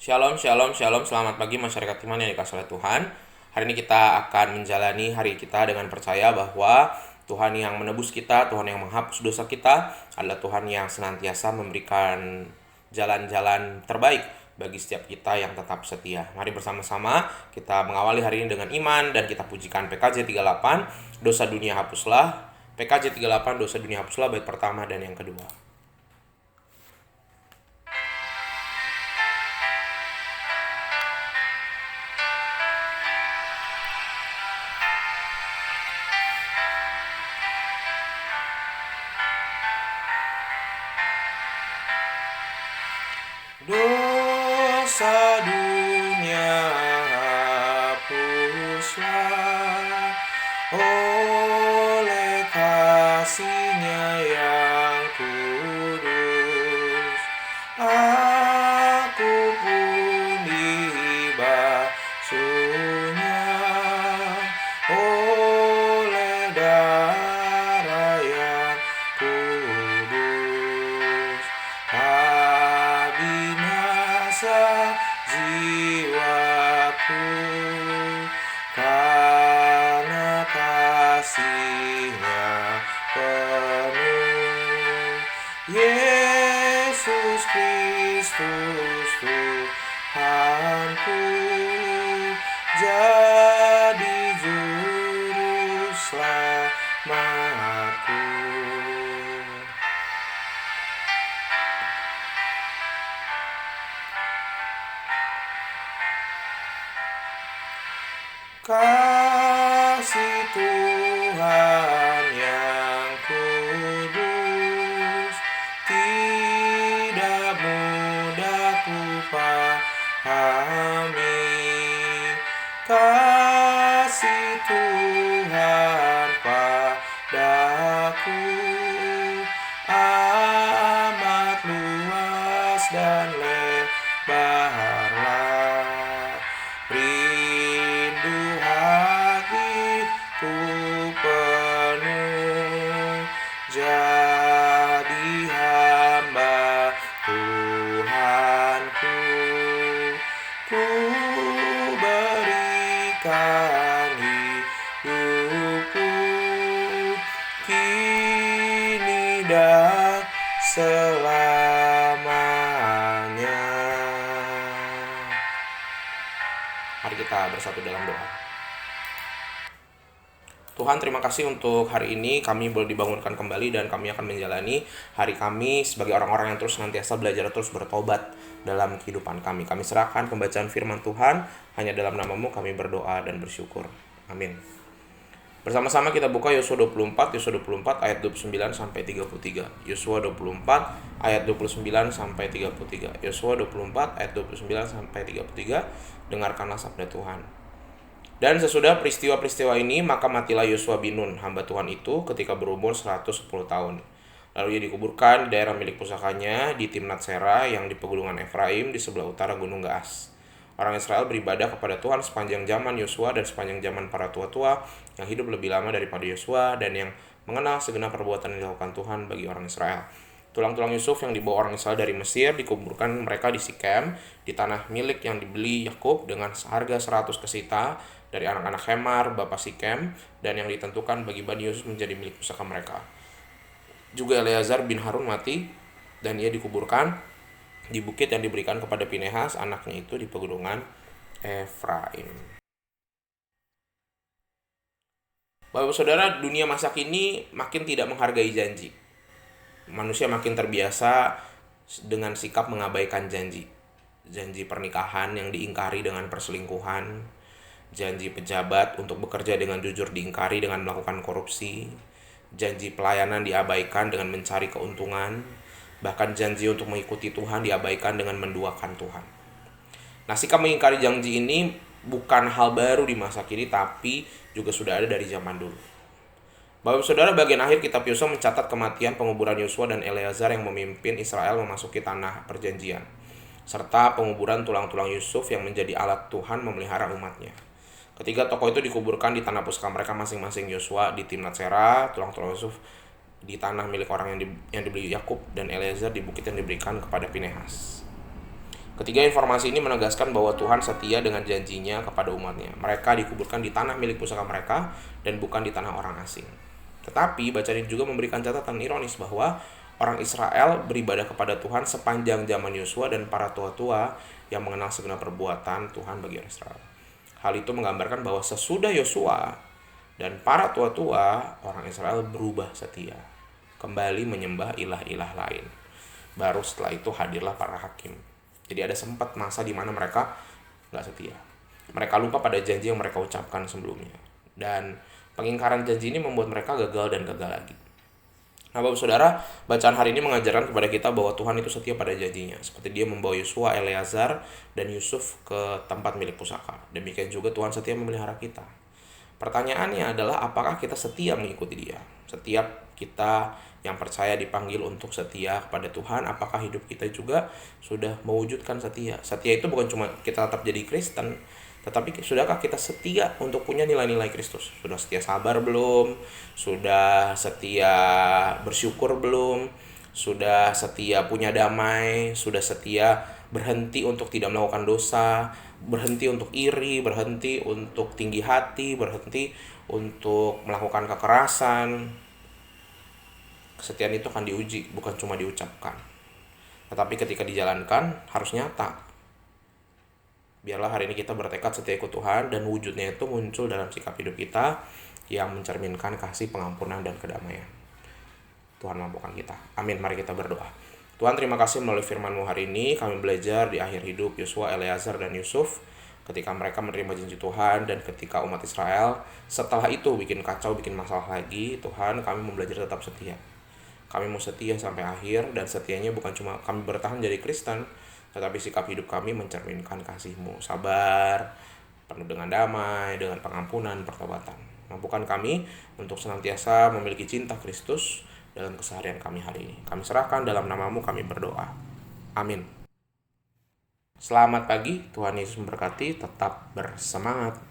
Shalom, shalom, shalom. Selamat pagi masyarakat iman yang dikasihi oleh Tuhan. Hari ini kita akan menjalani hari kita dengan percaya bahwa Tuhan yang menebus kita, Tuhan yang menghapus dosa kita adalah Tuhan yang senantiasa memberikan jalan-jalan terbaik bagi setiap kita yang tetap setia. Mari bersama-sama kita mengawali hari ini dengan iman dan kita pujikan PKJ 38, dosa dunia hapuslah. PKJ 38, dosa dunia hapuslah, bait pertama dan yang kedua. Dosa dunia hapuslah oleh kasih-Nya yang kudus. Aku pun dibasuhnya oleh darah yang kudus. Binasa jiwaku karena kasih-Nya penuh. Yesus Kristus Tuhanku jadi juru selamatku. Kasih Tuhan yang kudus tidak mudah kupahami. Kasih Tuhan padaku amat luas dan lebarlah. Rindu hatiku penuh jadi hamba Tuhanku. Ku berikan hidupku kini dan selamanya. Mari kita bersatu dalam doa. Tuhan, terima kasih untuk hari ini kami boleh dibangunkan kembali dan kami akan menjalani hari kami sebagai orang-orang yang terus senantiasa belajar terus bertobat dalam kehidupan kami. Kami serahkan pembacaan firman Tuhan, hanya dalam nama-Mu kami berdoa dan bersyukur. Amin. Bersama-sama kita buka Yosua 24 ayat 29 sampai 33. Yosua 24 ayat 29 sampai 33. Yosua 24 ayat 29 sampai 33. Dengarkanlah sabda Tuhan. Dan sesudah peristiwa-peristiwa ini, maka matilah Yosua bin Nun, hamba Tuhan itu, ketika berumur 110 tahun. Lalu ia dikuburkan di daerah milik pusakanya di Timnat Sera yang di pegunungan Efraim di sebelah utara Gunung Gaas. Orang Israel beribadah kepada Tuhan sepanjang zaman Yosua dan sepanjang zaman para tua-tua yang hidup lebih lama daripada Yosua dan yang mengenal segenap perbuatan yang dilakukan Tuhan bagi orang Israel. Tulang-tulang Yusuf yang dibawa orang Israel dari Mesir dikuburkan mereka di Sikem, di tanah milik yang dibeli Yakub dengan seharga 100 kesita dari anak-anak Hemar, bapak Sikem, dan yang ditentukan bagi Bani Yusuf menjadi milik pusaka mereka. Juga Eleazar bin Harun mati, dan ia dikuburkan di bukit yang diberikan kepada Pinehas, anaknya itu di pegunungan Efraim. Bapak saudara, dunia masa kini makin tidak menghargai janji. Manusia makin terbiasa dengan sikap mengabaikan janji. Janji pernikahan yang diingkari dengan perselingkuhan, janji pejabat untuk bekerja dengan jujur diingkari dengan melakukan korupsi, janji pelayanan diabaikan dengan mencari keuntungan, bahkan janji untuk mengikuti Tuhan diabaikan dengan menduakan Tuhan. Nah, sikap mengingkari janji ini bukan hal baru di masa kini, tapi juga sudah ada dari zaman dulu. Bapak saudara, bagian akhir kitab Yosua mencatat kematian penguburan Yosua dan Eleazar yang memimpin Israel memasuki tanah perjanjian, serta penguburan tulang-tulang Yusuf yang menjadi alat Tuhan memelihara umatnya. Ketiga tokoh itu dikuburkan di tanah pusaka mereka masing-masing. Yosua di Timnat Sera, tulang-tulang Yusuf di tanah milik orang yang dibeli Yakub, dan Eleazar di bukit yang diberikan kepada Pinehas. Ketiga, informasi ini menegaskan bahwa Tuhan setia dengan janjinya kepada umatnya. Mereka dikuburkan di tanah milik pusaka mereka dan bukan di tanah orang asing. Tetapi bacaan ini juga memberikan catatan ironis bahwa orang Israel beribadah kepada Tuhan sepanjang zaman Yosua dan para tua-tua yang mengenal segenap perbuatan Tuhan bagi orang Israel. Hal itu menggambarkan bahwa sesudah Yosua dan para tua-tua, orang Israel berubah setia, kembali menyembah ilah-ilah lain. Baru setelah itu hadirlah para hakim. Jadi ada sempat masa di mana mereka nggak setia. Mereka lupa pada janji yang mereka ucapkan sebelumnya. Dan pengingkaran janji ini membuat mereka gagal dan gagal lagi. Nah, Bapak Saudara, bacaan hari ini mengajarkan kepada kita bahwa Tuhan itu setia pada janjinya. Seperti Dia membawa Yosua, Eleazar, dan Yusuf ke tempat milik pusaka. Demikian juga Tuhan setia memelihara kita. Pertanyaannya adalah apakah kita setia mengikuti Dia? Setiap kita yang percaya dipanggil untuk setia kepada Tuhan, apakah hidup kita juga sudah mewujudkan setia? Setia itu bukan cuma kita tetap jadi Kristen, tetapi sudahkah kita setia untuk punya nilai-nilai Kristus? Sudah setia sabar belum? Sudah setia bersyukur belum? Sudah setia punya damai? Sudah setia berhenti untuk tidak melakukan dosa? Berhenti untuk iri? Berhenti untuk tinggi hati? Berhenti untuk melakukan kekerasan? Kesetiaan itu akan diuji, bukan cuma diucapkan. Tetapi ketika dijalankan, harus nyata. Biarlah hari ini kita bertekad setia ikut Tuhan, dan wujudnya itu muncul dalam sikap hidup kita yang mencerminkan kasih, pengampunan, dan kedamaian. Tuhan mampukan kita. Amin. Mari kita berdoa. Tuhan, terima kasih melalui firman-Mu hari ini. Kami belajar di akhir hidup Yosua, Eleazar, dan Yusuf, ketika mereka menerima janji Tuhan, dan ketika umat Israel setelah itu bikin kacau, bikin masalah lagi. Tuhan, kami mau belajar tetap setia. Kami mau setia sampai akhir, dan setianya bukan cuma kami bertahan jadi Kristen, tetapi sikap hidup kami mencerminkan kasih-Mu, sabar, penuh dengan damai, dengan pengampunan, pertobatan. Mampukan kami untuk senantiasa memiliki cinta Kristus dalam keseharian kami hari ini. Kami serahkan dalam nama-Mu, kami berdoa. Amin. Selamat pagi, Tuhan Yesus memberkati, tetap bersemangat.